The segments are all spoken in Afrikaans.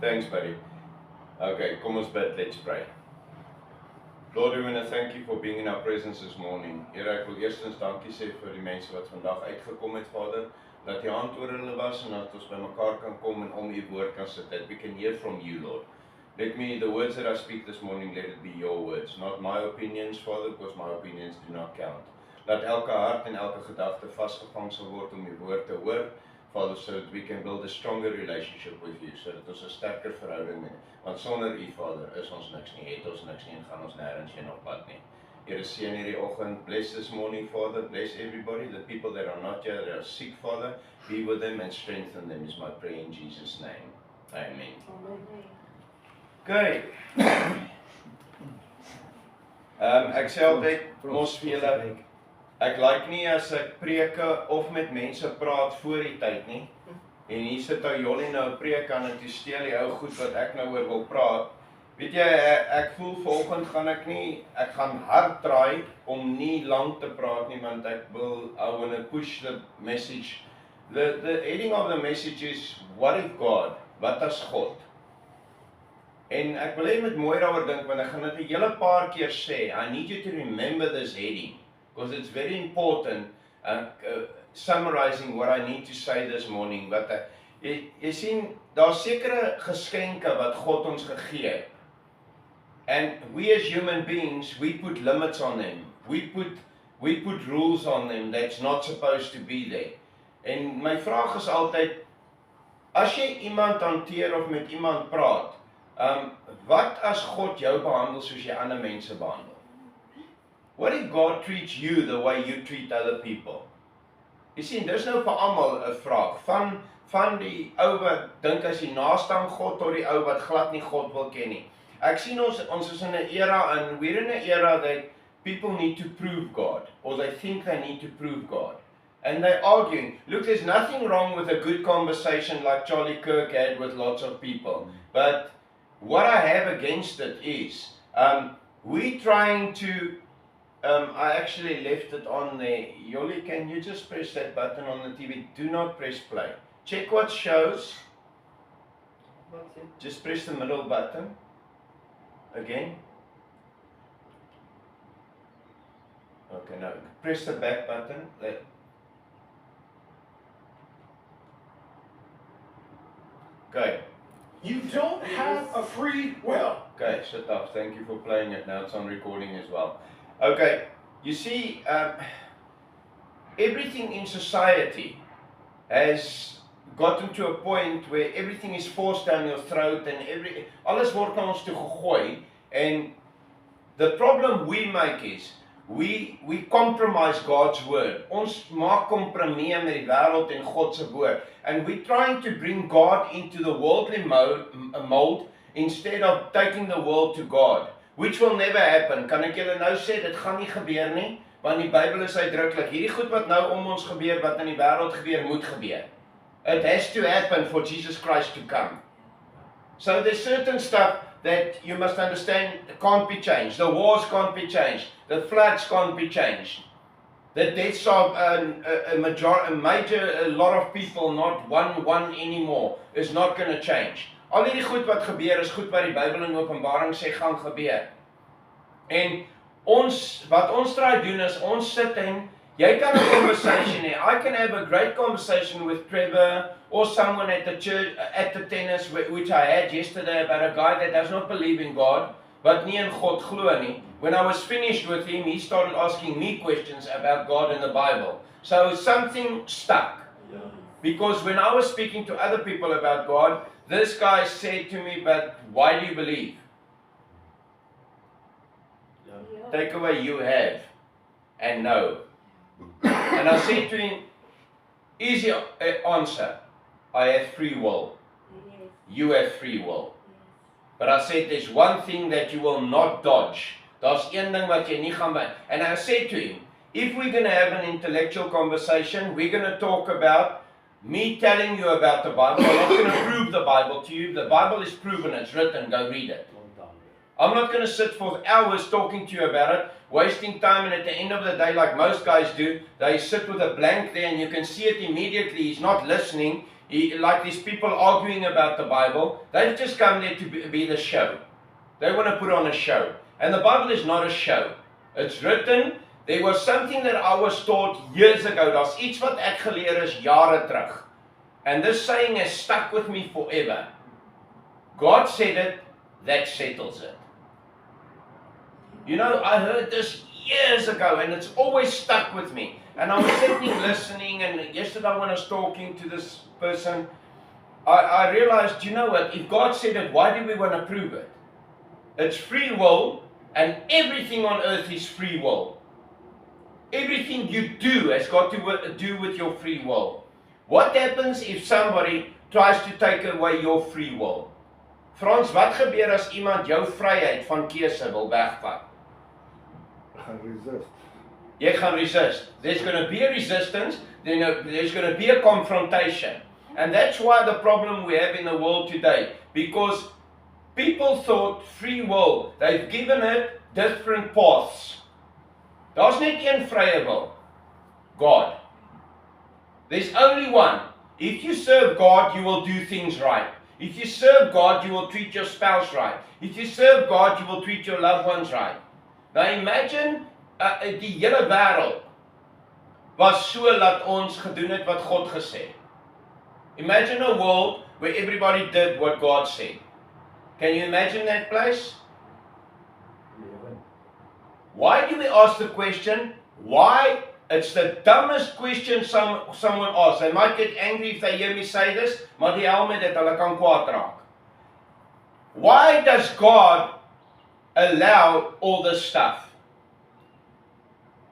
Thanks, buddy. Okay, kom ons bid, let's pray. Lord, we want to thank you for being in our presence this morning. Here, ek wil eerstens dankie sê vir die mense wat vandag uitgekom het, Vader, dat die hand oor hulle was en dat ons by mekaar kan kom en om u woord kan sit, that we can hear from you, Lord. Let me, the words that I speak this morning, let it be your words, not my opinions, Father, because my opinions do not count. Laat elke hart en elke gedagte vasgevang sal word om die woord te hoor, Father, so that we can build a stronger relationship with you, so dat ons 'n sterker verhouding het. Want sonder u, Vader, is ons niks nie, het ons niks nie en gaan ons nêrens heen op pad nie. Here, seën hierdie oggend, bless this morning, Father, bless everybody, the people that are not here, that are sick, Father, be with them and strengthen them, is my prayer in Jesus' name. Amen. Okay. Ek sê altyd, mos vir julle, ek like nie as ek preke of met mense praat voor die tyd nie. En hier sit ou Jolly nou 'n preek aan en toe steel die ou goed wat ek nou oor wil praat. Weet jy, ek voel vanoggend ek gaan hard draai om nie lank te praat nie, want ek wil, I want to push the message. The heading of the message is, what if God? Wat as God? En ek wil hê met mooi daaroor dink, want ek gaan dit 'n hele paar keer sê. I need you to remember this heading, because it's very important, summarizing what I need to say this morning. Wat jy sien, daar's sekere geskenke wat God ons gegee het. And we as human beings, we put limits on them. We put rules on them that's not supposed to be there. En my vraag is altyd, as jy iemand hanteer of met iemand praat, wat as God jou behandel soos jy ander mense behandel? What if God treats you the way you treat other people? Jy sien, dis nou vir almal 'n vraag, van die ou wat dink as hy naaste aan God tot die ou wat glad nie God wil ken nie. Ek sien ons is in 'n era, and we're in 'n era that people need to prove God, or they think they need to prove God. And they're arguing. Look, there's nothing wrong with a good conversation like Charlie Kirk had with lots of people. But what I have against it is, we trying to, I actually left it on there. Yoli, can you just press that button on the TV? Do not press play. Check what shows. Just press the middle button. Again. Okay, now press the back button. Okay. You don't have a free will. Okay, shut up. Thank you for playing it. Now it's on recording as well. Okay, you see, everything in society has gotten to a point where everything is forced down your throat and alles word na ons toe gegooi. And the problem we make is, we compromise God's word. Ons maak kompromie met die wêreld en God se woord. And we're trying to bring God into the worldly mold instead of taking the world to God, which will never happen. Kan ek julle nou sê, dit gaan nie gebeur nie, want die Bybel is uitdruklik. Hierdie goed wat nou om ons gebeur, wat in die wêreld gebeur, moet gebeur. It has to happen for Jesus Christ to come. So there's certain stuff that you must understand can't be changed. The wars can't be changed. The floods can't be changed. The deaths of a lot of people, not one anymore, is not going to change. Al hierdie goed wat gebeur is goed wat die Bybel in Openbaring sê gaan gebeur. En wat ons try doen is, ons sit en jy kan 'n conversation hê. I can have a great conversation with Trevor or someone at the church, at the tennis, which I had yesterday, about a guy that does not believe in God, wat nie in God glo nie. When I was finished with him, he started asking me questions about God and the Bible. So something stuck. Yeah. Because when I was speaking to other people about God, this guy said to me, but why do you believe? Yeah. Take away you have and know. And I said to him, easy answer, I have free will. Yes. You have free will. Yes. But I said, there's one thing that you will not dodge. Daar's een ding wat jy nie gaan by. And I said to him, if we're going to have an intellectual conversation, we're going to talk about me telling you about the Bible. I'm not going to prove the Bible to you. The Bible is proven, it's written, go read it. I'm not going to sit for hours talking to you about it, wasting time, and at the end of the day, like most guys do, they sit with a blank there and you can see it immediately. He's not listening. like these people arguing about the Bible, they've just come there to be the show. They want to put on a show. And the Bible is not a show. It's written, there was something that I was taught years ago. Daar's iets wat ek geleer is jare terug. And this saying has stuck with me forever. God said it, that settles it. You know, I heard this years ago and it's always stuck with me. And I was sitting listening, and yesterday when I was talking to this person, I realized, you know what, if God said it, why do we want to prove it? It's free will, and everything on earth is free will. Everything you do has got to do with your free will. What happens if somebody tries to take away your free will? Frans, wat gebeur as iemand jou vryheid van keuse wil wegvat? Resist. Jy gaan resist. There's going to be a resistance, then there's going to be a confrontation. And that's why the problem we have in the world today. Because people thought free will, they've given it different paths. Daar's net een vrye wil. God. There's only one. If you serve God, you will do things right. If you serve God, you will treat your spouse right. If you serve God, you will treat your loved ones right. Now imagine die hele wêreld was so dat ons gedoen het wat God gesê. Imagine a world where everybody did what God said. Can you imagine that place? Why do we ask the question? Why? It's the dumbest question someone asks. They might get angry if they hear me say this, maar die hel met dit, hulle kan kwaad raak. Why does God allow all this stuff?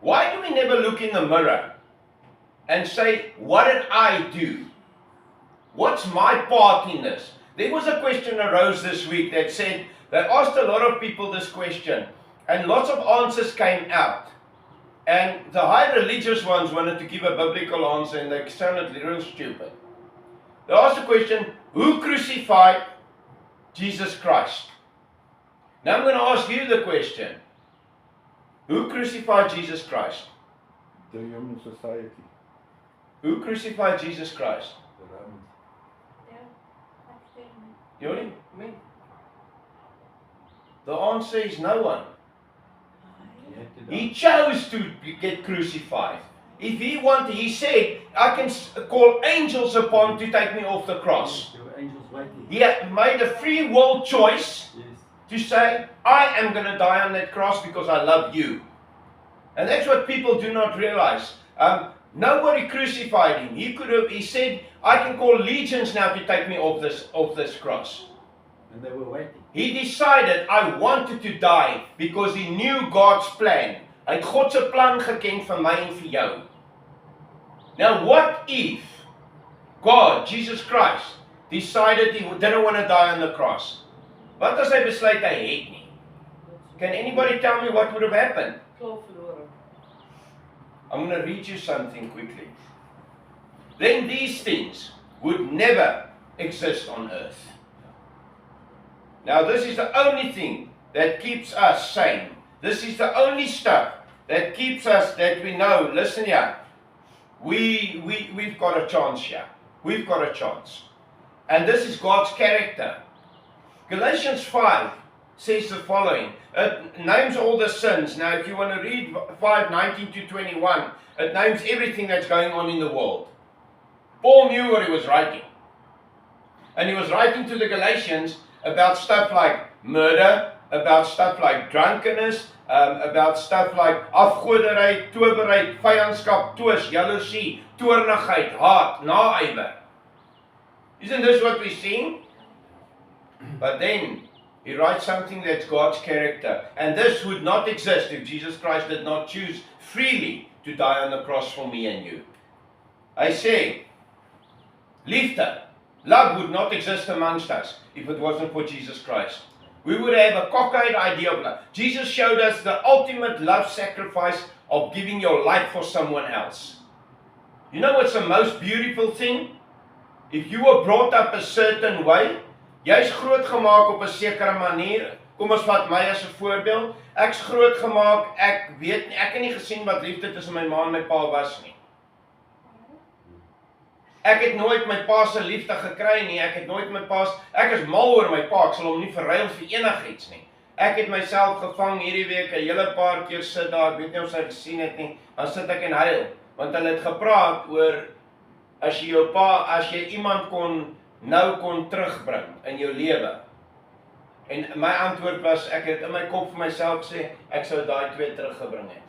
Why do we never look in the mirror and say, what did I do? What's my part in this? There was a question arose this week that said, they asked a lot of people this question, and lots of answers came out. And the high religious ones wanted to give a biblical answer, and they sounded real stupid. They asked the question, who crucified Jesus Christ? Now I'm going to ask you the question. Who crucified Jesus Christ? The human society. Who crucified Jesus Christ? The Romans. Yoli? The answer is no one. He chose to get crucified. If he wanted, he said, I can call angels upon to take me off the cross. There were angels waiting. He had made a free will choice to say, I am going to die on that cross because I love you. And that's what people do not realize. Nobody crucified him. He said, I can call legions now to take me off this cross. And they were waiting. He decided, I wanted to die because he knew God's plan. Hy het God se plan geken vir my en vir jou. Now what if God, Jesus Christ, decided he didn't want to die on the cross? Wat as hy besluit hy het nie? Can anybody tell me what would have happened? I'm going to read you something quickly. Then these things would never exist on earth. Now this is the only thing that keeps us sane. This is the only stuff that keeps us, that we know, listen here, we've got a chance here. We've got a chance. And this is God's character. Galatians 5 says the following. It names all the sins. Now if you want to read 5:19 to 21, it names everything that's going on in the world. Paul knew what he was writing. And he was writing to the Galatians about stuff like murder, about stuff like drunkenness, about stuff like afgoderry, towerry, vyandskap, twis, jaloesie, toornigheid, haat, naaiwer. Isn't this what we're seeing? But then he writes something that's God's character. And this would not exist if Jesus Christ did not choose freely to die on the cross for me and you. I say, liefde, love would not exist amongst us if it wasn't for Jesus Christ. We would have a cockeyed idea of love. Jesus showed us the ultimate love sacrifice of giving your life for someone else. You know what's the most beautiful thing? If you were brought up a certain way, jy's groot gemaak op 'n sekere manier. Kom ons vat my as 'n voorbeeld. Ek's groot gemaak, ek het nie gesien wat liefde tussen my ma en my pa was nie. Ek het nooit my pa se liefde gekry nie, ek het nooit my pa, ek is mal oor my pa, ek sal hom nie verruil vir enigiets nie. Ek het myself gevang hierdie week 'n hele paar keer sit daar, ek weet nie of sy gesien het nie, dan sit ek en huil, want hulle het gepraat oor, as jy jou pa, as jy iemand kon terugbring in jou lewe. En my antwoord was, ek het in my kop vir myself gesê, ek sou daai twee teruggebring het.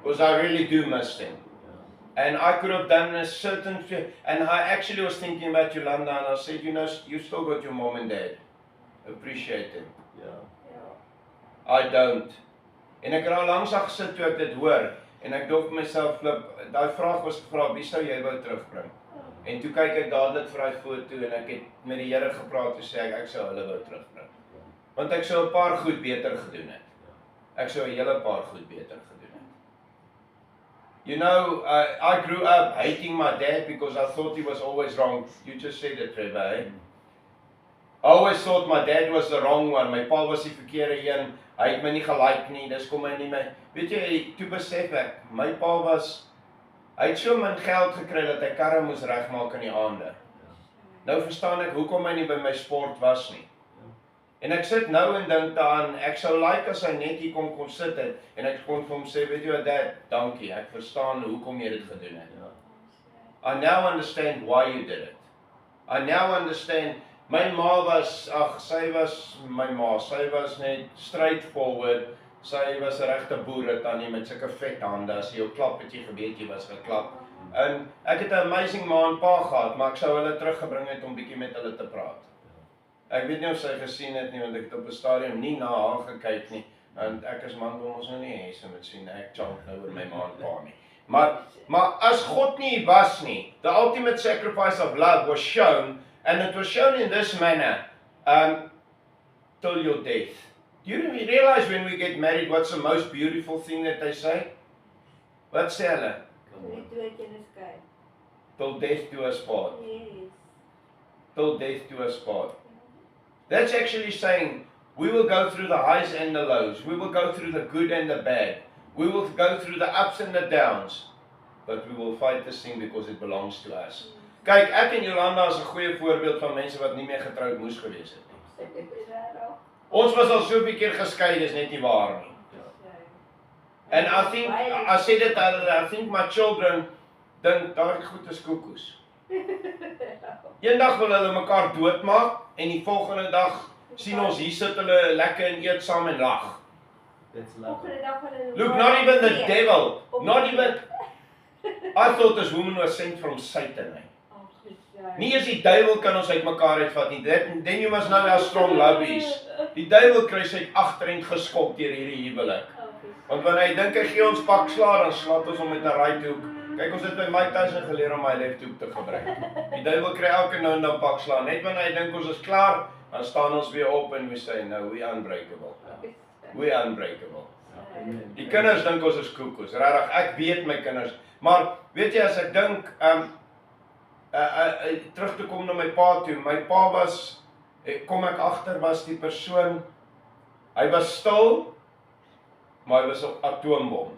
Because I really do miss them. And I could have done a certain, and I actually was thinking about Yolanda, and I said, you know, you still got your mom and dad. Appreciate them. I don't. En ek het al langs gesit toe ek dit hoor, en ek dink vir myself, daai vraag was gevra, wie sou jy wou terugbring? En toe kyk ek dadelik vir daai foto, en ek het met die Here gepraat, toe sê ek sou hulle wou terugbring. Want ek sou 'n paar goed beter gedoen het. Ek sou 'n hele paar goed beter gedoen het. You know, I grew up hating my dad because I thought he was always wrong. You just said it, Trevor, eh? I always thought my dad was the wrong one. My pa was die verkeerde een. Hy het my nie gelike nie. Dis kom hy nie my. Weet jy, toe besef ek, my pa was, hy het so min geld gekry dat hy karre moes regmaak in die aande. Nou verstaan ek hoekom hy nie by my sport was nie. En ek sit nou en dink daaraan, ek sou like as hy net hier kom sit het, en ek kon vir hom sê, weet jy wat dad, dankie, ek verstaan hoekom jy dit gedoen het. I now understand why you did it. I now understand, my ma was, sy was my ma, sy was net straightforward, sy was 'n regte boeretannie met sulke vet hande, as jy jou klap het jy geweet jy was geklap. En ek het 'n amazing ma en pa gehad, maar ek sou hulle teruggebring het om bietjie met hulle te praat. Ek weet nie of sy gesien het nie, want ek het op 'n stadium nie na haar gekyk nie, want ek is man, wil ons nou nie hê sy moet sien, ek chant nou oor my ma en pa nie. Maar as God nie was nie, the ultimate sacrifice of love was shown, and it was shown in this manner, till your death. Do you realize when we get married, what's the most beautiful thing that they say? Wat sê hulle? Till death do us part. Till death do us part. That's actually saying, we will go through the highs and the lows. We will go through the good and the bad. We will go through the ups and the downs. But we will fight this thing because it belongs to us. Kyk, ek en Jolanda is 'n goeie voorbeeld van mense wat nie meer getroud moes gewees het nie. Ons was al soveel keer geskei, dis net nie waar nie. And I said it, I think my children dink daai goed is koekoes. Eendag wil hulle mekaar doodmaak en die volgende dag sien ons hier sit hulle lekker en eet saam en lag. Look, not even the devil, not even, I thought this woman was sent from Satan. Nie eens die duiwel kan ons uit mekaar uitvat nie. Then you must know how strong love is. Die duiwel kry sy agterend geskop deur hierdie huwelik. Want wanneer hy dink hy gee ons pak slaag, dan slaap ons hom met 'n right hoek. Kyk, ons het by Mike Tyson geleer om my left hoek te gebruik. Die duiwel kry elke nou en dan pak slaag. Net wanneer hy dink ons is klaar, dan staan ons weer op en we say, no, we unbreakable. We unbreakable. Die kinders dink ons is koekoes. Regtig, ek weet my kinders. Maar weet jy, as ek dink, terug te kom na my pa toe. My pa was, kom ek agter, was die persoon, hy was stil, maar hy was 'n atoombom.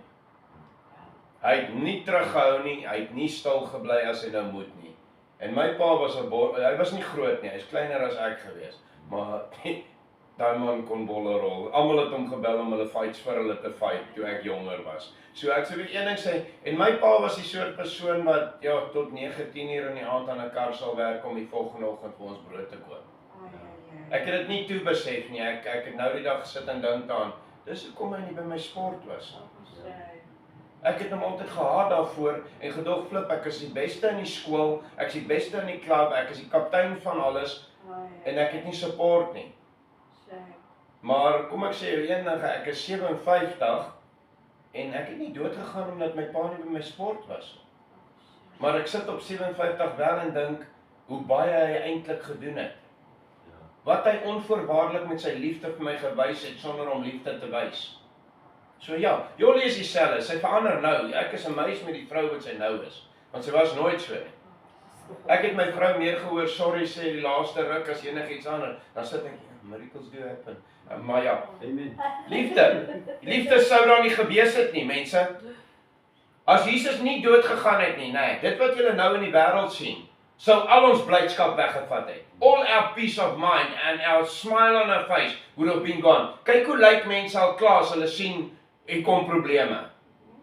Hy het nie teruggehou nie, hy het nie stil gebly as hy nou moet nie. En my pa was hy was nie groot nie, hy is kleiner as ek gewees, maar daai man kon bolle rol. Almal het hom gebel om hulle fights vir hulle te fight toe ek jonger was. So ek sou een ding sê, en my pa was die soort persoon wat tot 9-10 uur in die aand aan 'n kar sal werk om die volgende oggend vir ons brood te koop. Ek het dit nie toe besef nie. Ek het nou die dag gesit en dink aan, dis hoekom hy nie by my sport was. Ek het hom altyd gehaat daarvoor en gedog flip, ek is die beste in die skool, ek is die beste in die klub, ek is die kaptein van alles en ek het nie support nie. Maar kom ek sê jou een ding, ek is 57 en ek het nie dood gegaan omdat my pa nie by my sport was. Maar ek sit op 57 wel en dink hoe baie hy eintlik gedoen het. Wat hy onvoorwaardelik met sy liefde vir my gewys het sonder om liefde te wys. So ja, Jolie is dieselfde, sy verander nou. Ek is amazed met die vrou wat sy nou is, want sy was nooit so nie. Ek het my vrou meer gehoor sorry sê die laaste ruk as enigiets anders. Dan sit ek, miracles do happen. Maar ja, Amen. liefde sou daar nie gewees het nie, mense. As Jesus nie dood gegaan het nie, nee, dit wat julle nou in die wêreld sien, sou al ons blydskap weggevat het. All our peace of mind and our smile on our face would have been gone. Kyk hoe lyk mense al klaar as hulle sien hier kom probleme.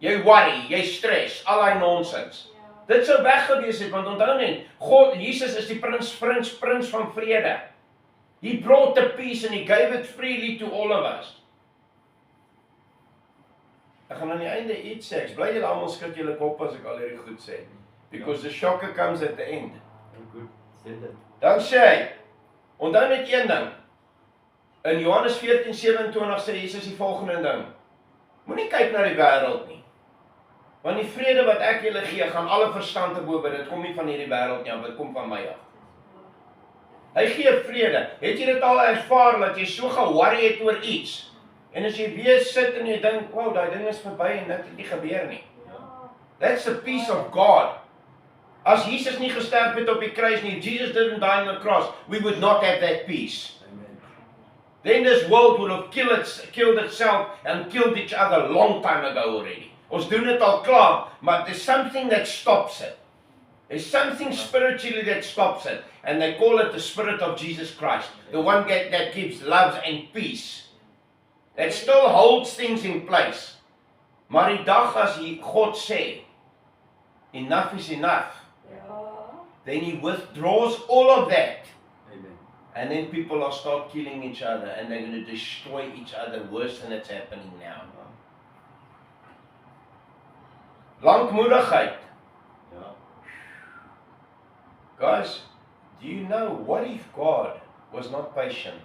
Jy worry, jy stres, al daai nonsens. Dit sou weggewees het, want onthou net, God, Jesus is die prins van vrede. He brought the peace and he gave it freely to all of us. Ek gaan aan die einde iets sê, ek bly julle almal skud julle kop as ek al hierdie goed sê. Because the shocker comes at the end. Good. Said that. Dan sê hy, onthou net een ding. In Johannes 14:27 sê Jesus die volgende ding. Moenie kyk na die wêreld nie. Want die vrede wat ek julle gee, gaan alle verstand te bowe. Dit kom nie van hierdie wêreld nie, maar dit kom van my af. Hy gee vrede. Het jy dit al ervaar dat jy so ge-worry het oor iets? En as jy weer sit en jy dink, wow, daai ding is verby en dit het nie gebeur nie. That's the peace of God. As Jesus nie gesterf het op die kruis nie, if Jesus didn't die on the cross, we would not have that peace. Amen. Then this world would have killed itself and killed each other long time ago already. Ons doen dit al klaar, but there's something that stops it. There's something spiritually that stops it, and they call it the Spirit of Jesus Christ, the one that gives love and peace, that still holds things in place. Maar die dag as God sê, enough is enough, then he withdraws all of that. Amen. And then people are start killing each other and they're going to destroy each other worse than it's happening now. Lankmoedigheid. Ja. Guys, do you know what if God was not patient?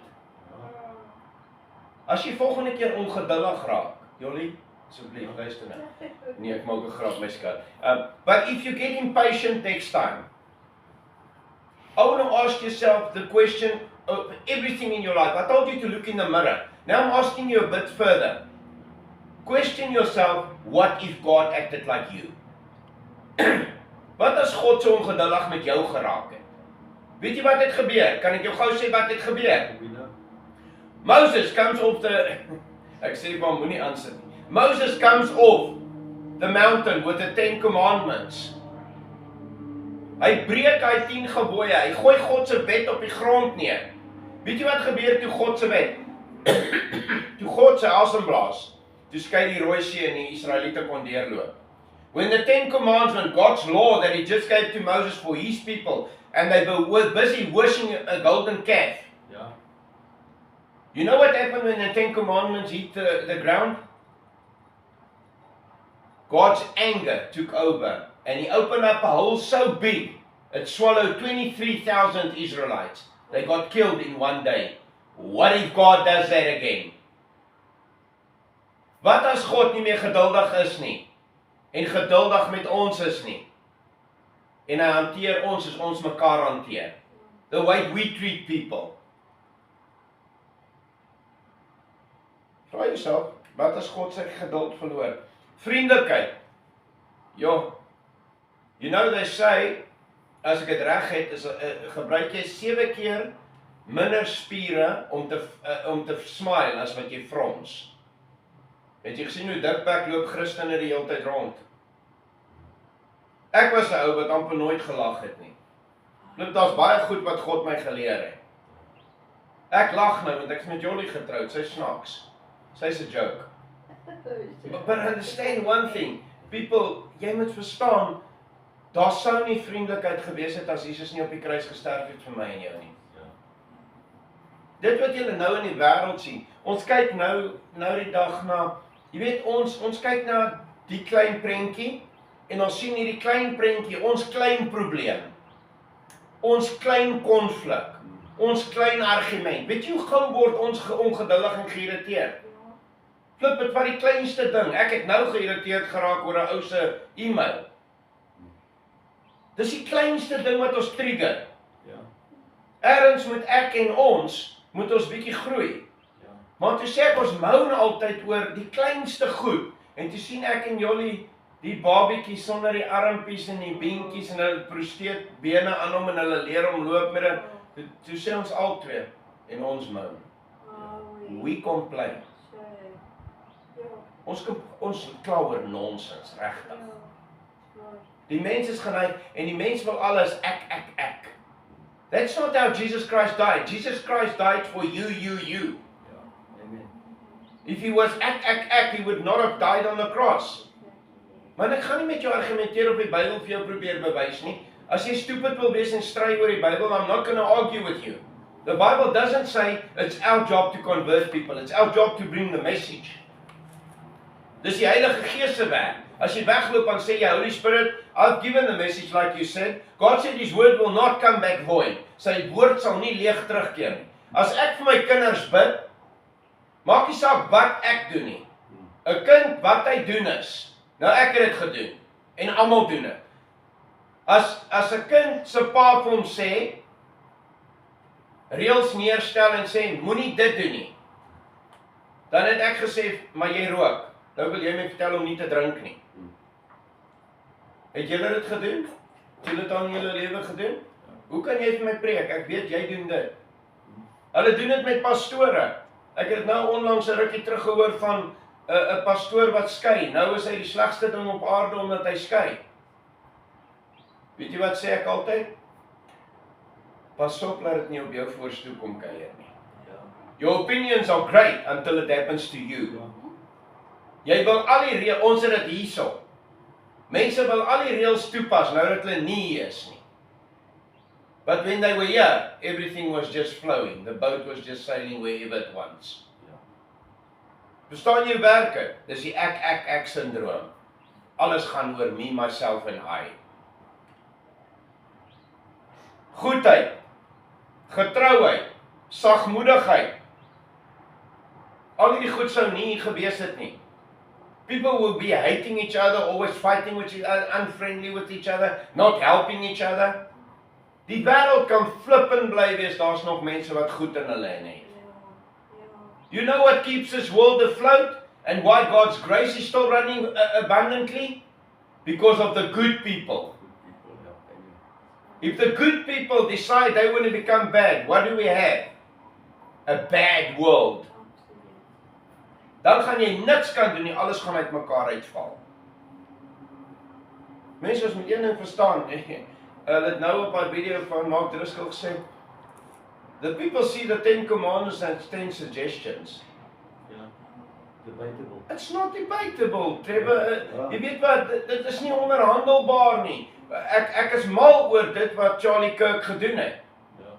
As jy volgende keer ongeduldig raak, Jolly, asseblief luister nou. Nee, ek maak 'n grap, my skat. But if you get impatient next time, I want to ask yourself the question of everything in your life. I told you to look in the mirror. Now I'm asking you a bit further. Question yourself, what if God acted like you? Wat as God so ongeduldig met jou geraak het? Weet jy wat het gebeur? Kan ek jou gou sê wat het gebeur? We know. Moses comes off the... Ek sê maar moenie aansit nie. Moses comes off the mountain with the 10 commandments. Hy breek hy 10 gebooie, hy gooi God se wet op die grond neer. Weet jy wat gebeur toe God se wet? Toe God sy asem blaas, toe skei die Rooi See en die Israeliete kon deurloop. When the 10 commandments, God's law that he just gave to Moses for his people, and they were busy worshiping a golden calf. Ja. You know what happened when the 10 commandments hit the ground? God's anger took over, and he opened up a hole so big, it swallowed 23,000 Israelites. They got killed in one day. What if God does that again? Wat as God nie meer geduldig is nie, en geduldig met ons is nie, en hy hanteer ons as ons mekaar hanteer? The way we treat people. Vra jouself, wat as God sy geduld verloor? Vriendelikheid. Jo, you know they say, as ek dit reg het, is gebruik jy 7 keer minder spiere om te smile as wat jy frons. Het jy gesien hoe dikbek loop Christene die hele tyd rond? Ek was 'n ou wat amper nooit gelag het nie. Loop, daar's baie goed wat God my geleer het. Ek lag nou want ek's met Jolly getroud, sy snaaks. Sy's 'n joke. But understand one thing, people, jy moet verstaan, daar sou nie vriendelikheid gewees het as Jesus nie op die kruis gesterf het vir my en jou nie. Dit wat julle nou in die wêreld sien, ons kyk nou die dag na, jy weet, ons kyk na die klein prentjie, en ons sien hierdie klein prentjie, ons klein probleem, ons klein konflik, ons klein argument. Weet jy hoe gou word ons ongeduldig en geïrriteerd? Flip, dit was die kleinste ding. Ek het nou geïrriteerd geraak oor 'n ou se e-mail. Dis die kleinste ding wat ons trigger. Ja. Ergens moet ek en ons bietjie groei. Ja. Maar toe sê ek ons moan altyd oor die kleinste goed. En toe sien ek en Jolly die babietjies sonder die armpies en die beentjies en hulle prosteet bene aan hom en hulle leer hom loop met dit. Toe sê ons albei en ons moan. We complain. Ons kla oor nonsens, regtig. Die mens is geneig en die mens wil alles ek. That's not how Jesus Christ died. Jesus Christ died for you. Yeah. Amen. If he was ek, he would not have died on the cross. Maar ek gaan nie met jou argumenteer of die Bybel vir jou probeer bewys nie. As jy stupid wil wees en stry oor die Bybel, I'm not going to argue with you. The Bible doesn't say it's our job to convert people. It's our job to bring the message. Dis die Heilige Gees se werk. As jy wegloop en sê, "Ja, Holy Spirit, I've given the message like you said." God said his word will not come back void. Sy woord sal nie leeg terugkeer nie. As ek vir my kinders bid, maak nie saak wat ek doen nie. 'n Kind wat hy doen is, nou ek het dit gedoen en almal doen dit. As 'n kind se pa vir hom sê, reëls neerstel en sê, moenie dit doen nie. Dan het ek gesê, maar jy rook. Nou wil jy my vertel om nie te drink nie. Het julle dit gedoen? Het julle dit al in julle lewe gedoen? Hoe kan jy vir my preek? Ek weet jy doen dit. Hulle doen dit met pastore. Ek het nou onlangs 'n rukkie terug gehoor van 'n pastoor wat skei. Nou is hy die slegste ding op aarde omdat hy skei. Weet jy wat sê ek altyd? Pas op dat dit nie op jou voorstoel kom kuier nie. Yeah. Your opinions are great until it happens to you. Jy wil al die reëls, ons het dit hierso. Mense wil al die reëls toepas nou dat hulle nie hier is nie. But when they were here, everything was just flowing. The boat was just sailing wherever it wants. Yeah. Verstaan jy werke? Dis die ek syndroom. Alles gaan oor me, myself and I. Goedheid, getrouheid, sagmoedigheid. Al hierdie goed sou nie gewees het nie. People will be hating each other, always fighting with each other, unfriendly with each other, not helping each other. Die wêreld kan flippend bly wees, daar's nog mense wat goed in hulle het. You know what keeps this world afloat and why God's grace is still running abundantly? Because of the good people. Good people. Yeah. Amen. If the good people decide they want to become bad, what do we have? A bad world. Dan gaan jy niks kan doen nie, alles gaan uitmekaar uitval. Mense ons moet een ding verstaan. Hulle het nou op haar video van Mark Driscoll gesê, the people see the 10 commandments and 10 suggestions. Yeah. Debatable. It's not debatable, Trevor. Jy weet wat, dit is nie onderhandelbaar nie. Ek is mal oor dit wat Charlie Kirk gedoen het. Yeah.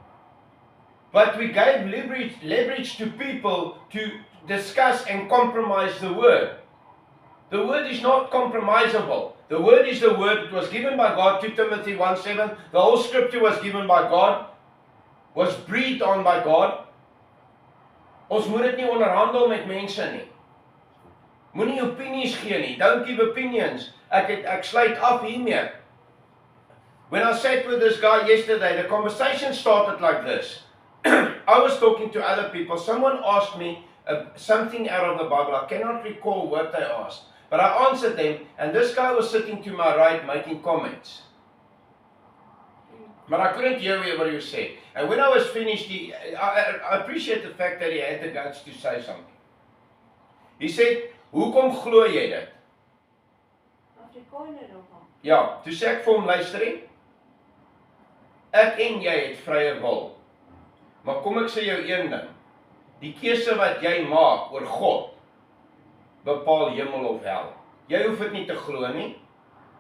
But we gave leverage to people to discuss and compromise the word. The word is not compromisable. The word is the word. It was given by God, 2 Timothy 1:7. The whole scripture was given by God, was breathed on by God. Ons moet dit nie onderhandel met mense nie. Moenie opinies gee nie. Don't give opinions. Ek sluit af hiermee. When I sat with this guy yesterday, the conversation started like this. I was talking to other people. Someone asked me something out of the Bible. I cannot recall what they asked. But I answered them, and this guy was sitting to my right making comments. But I couldn't hear what he was saying. And when I was finished, I appreciate the fact that he had the guts to say something. He said, hoekom glo jy dit? Ja, toe sê ek vir hom, luister nie. Ek en jy het vrye wil. Maar kom ek sê jou een ding. Die keuse wat jy maak oor God, bepaal hemel of hel. Jy hoef dit nie te glo nie,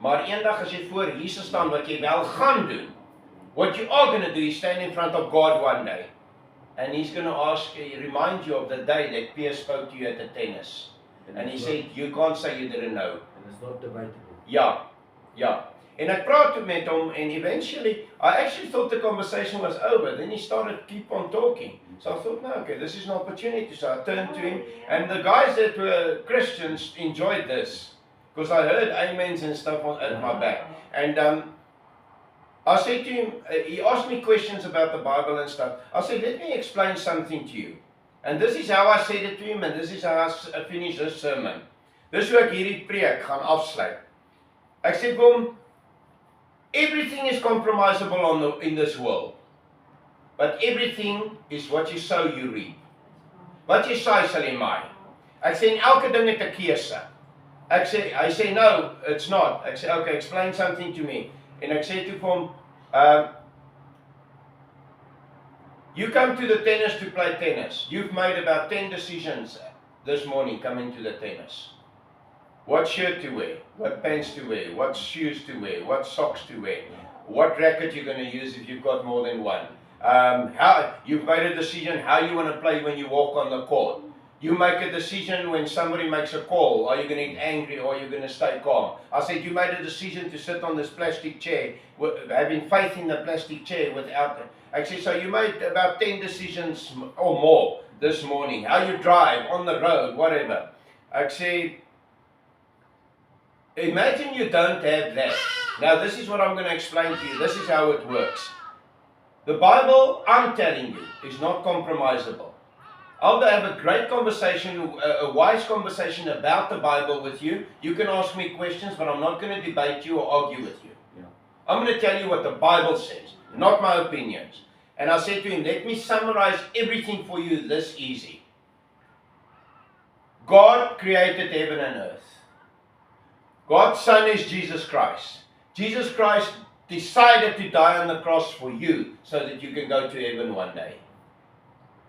maar eendag as jy voor Jesus staan wat jy wel gaan doen, what you are going to do is stand in front of God one day, and he's going to remind you of the day that Pierre spoke to you at the tennis, and he said, you can't say you didn't know. And it's not debatable. Ja. En ek praat toe met hom, and eventually, I actually thought the conversation was over. Then he started keep on talking. So I thought, no, okay, this is an opportunity. So I turned to him, and the guys that were Christians enjoyed this, because I heard amens and stuff at my back. And I said to him, he asked me questions about the Bible and stuff. I said, let me explain something to you. And this is how I said it to him, and this is how I finished this sermon. Dis hoe ek hierdie preek gaan afsluit. Ek sê vir hom, everything is compromisable in this world. But everything is what you sow, you reap. Wat jy saai sal jy maai. Ek sê en elke ding het 'n keuse. Hy sê no, it's not. Ek sê okay, explain something to me. En ek sê toe vir hom, you come to the tennis to play tennis. You've made about 10 decisions this morning coming to the tennis. What shirt to wear, what pants to wear, what shoes to wear, what socks to wear, what racket you're going to use if you've got more than one. How you've made a decision how you want to play when you walk on the court. You make a decision when somebody makes a call. Are you going to get angry or are you going to stay calm? I said, you made a decision to sit on this plastic chair, having faith in the plastic chair without it. I said, so you made about 10 decisions or more this morning. How you drive, on the road, whatever. I said, imagine you don't have that. Now this is what I'm going to explain to you. This is how it works. The Bible, I'm telling you, is not compromisable. I'll have a great conversation, a wise conversation about the Bible with you. You can ask me questions, but I'm not going to debate you or argue with you. Yeah. I'm going to tell you what the Bible says, not my opinions. And I said to him, let me summarize everything for you this easy. God created heaven and earth. God's Son is Jesus Christ. Jesus Christ decided to die on the cross for you so that you can go to heaven one day.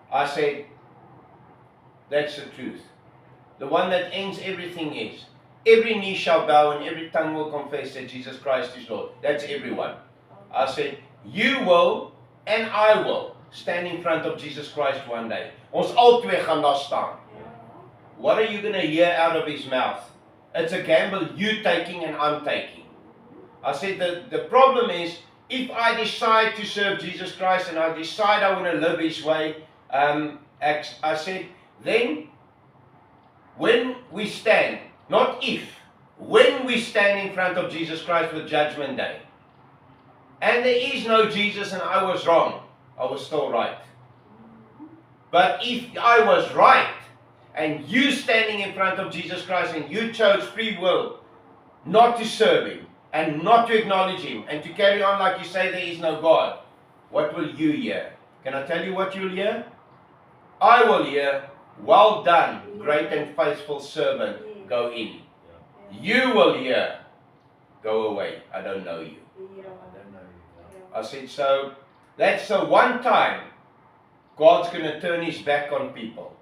I said, that's the truth. The one that ends everything is, every knee shall bow and every tongue will confess that Jesus Christ is Lord. That's everyone. I said, you will and I will stand in front of Jesus Christ one day. Ons albei gaan daar staan. What are you going to hear out of his mouth? It's a gamble you taking and I'm taking. I said the problem is, if I decide to serve Jesus Christ and I decide I want to live his way, I said, then when we stand, not if, when we stand in front of Jesus Christ with Judgment Day, and there is no Jesus and I was wrong, I was still right. But if I was right, and you standing in front of Jesus Christ and you chose free will not to serve him and not to acknowledge him and to carry on like you say there is no God, what will you hear? Can I tell you what you'll hear? I will hear, well done, great and faithful servant, go in. You will hear, go away, I don't know you. I don't know you. I said, so that's the one time God's going to turn his back on people.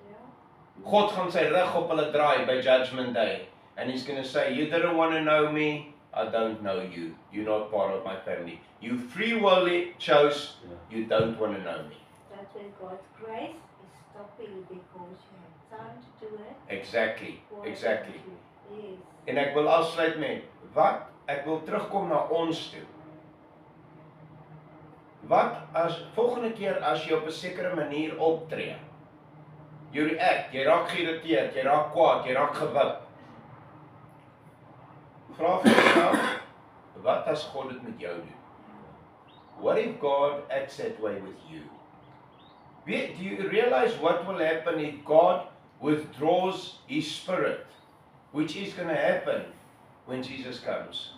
God gaan sy rug op hulle draai by Judgment Day. And he's going to say, you didn't want to know me, I don't know you. You're not part of my family. You free will chose, you don't want to know me. That's when God's grace is stopping because you have time to do it. Exactly, exactly. Yes. En ek wil afsluit met, wat? Ek wil terugkom na ons toe. Wat as, volgende keer as jy op 'n sekere manier optree, you react, jy raak geïrriteerd, jy raak kwaad, jy raak gewip. Vra vir jouself, wat as God dit met jou doen? What if God acts that way with you? Do you realize what will happen if God withdraws his spirit, which is going to happen when Jesus comes?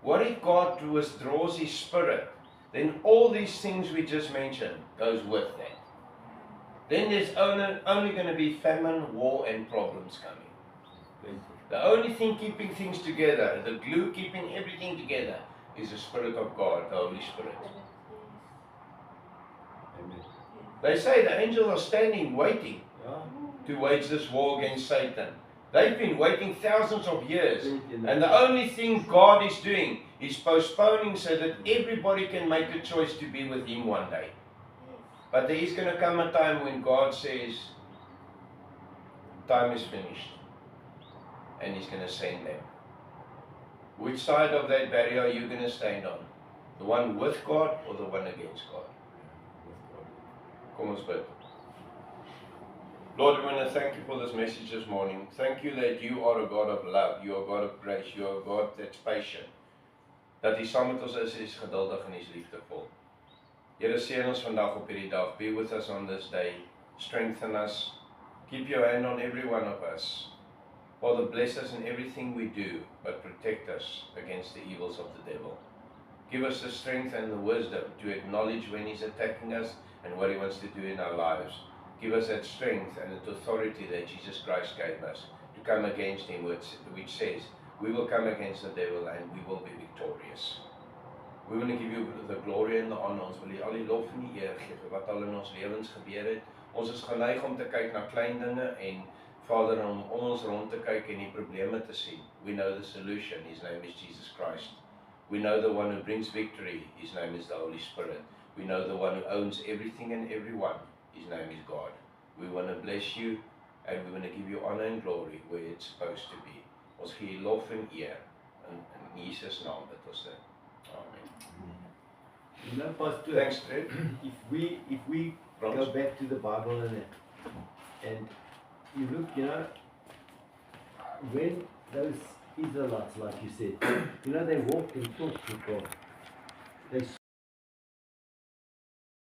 What if God withdraws his spirit? Then all these things we just mentioned goes with that. Then there's only going to be famine, war and problems coming. The only thing keeping things together, the glue keeping everything together, is the Spirit of God, the Holy Spirit. Amen. They say the angels are standing waiting Yeah. to wage this war against Satan. They've been waiting thousands of years. And the only thing God is doing is postponing so that everybody can make a choice to be with him one day. But there is going to come a time when God says, time is finished. And he's going to send them. Which side of that barrier are you going to stand on? The one with God or the one against God? Kom ons bid. Lord, we want to thank you for this message this morning. Thank you that you are a God of love. You are a God of grace. You are a God that's patient. Dat hy saam met ons is geduldig en is liefdevol. Here, seën ons vandag op hierdie dag. Be with us on this day. Strengthen us. Keep your hand on every one of us. Father, bless us in everything we do, but protect us against the evils of the devil. Give us the strength and the wisdom to acknowledge when he's attacking us and what he wants to do in our lives. give us that strength and that authority that Jesus Christ gave us to come against him, which says, we will come against the devil and we will be victorious. We want to give you the glory and the honor. Ons wil U al die lof en die eer gee vir wat al in ons lewens gebeur het. Ons is geneig om te kyk na klein dinge en Vader om ons rond te kyk en die probleme te sien. We know the solution. His name is Jesus Christ. We know the one who brings victory. His name is the Holy Spirit. We know the one who owns everything and everyone. His name is God. We want to bless you and we want to give you honor and glory where it's supposed to be. Ons gee U lof en eer in Jesus naam bid ons dit. Amen. You know, Pastor, Thanks, Fred. if we go back to the Bible and you look, you know, when those Israelites, like you said, you know, they walked and talked with God. They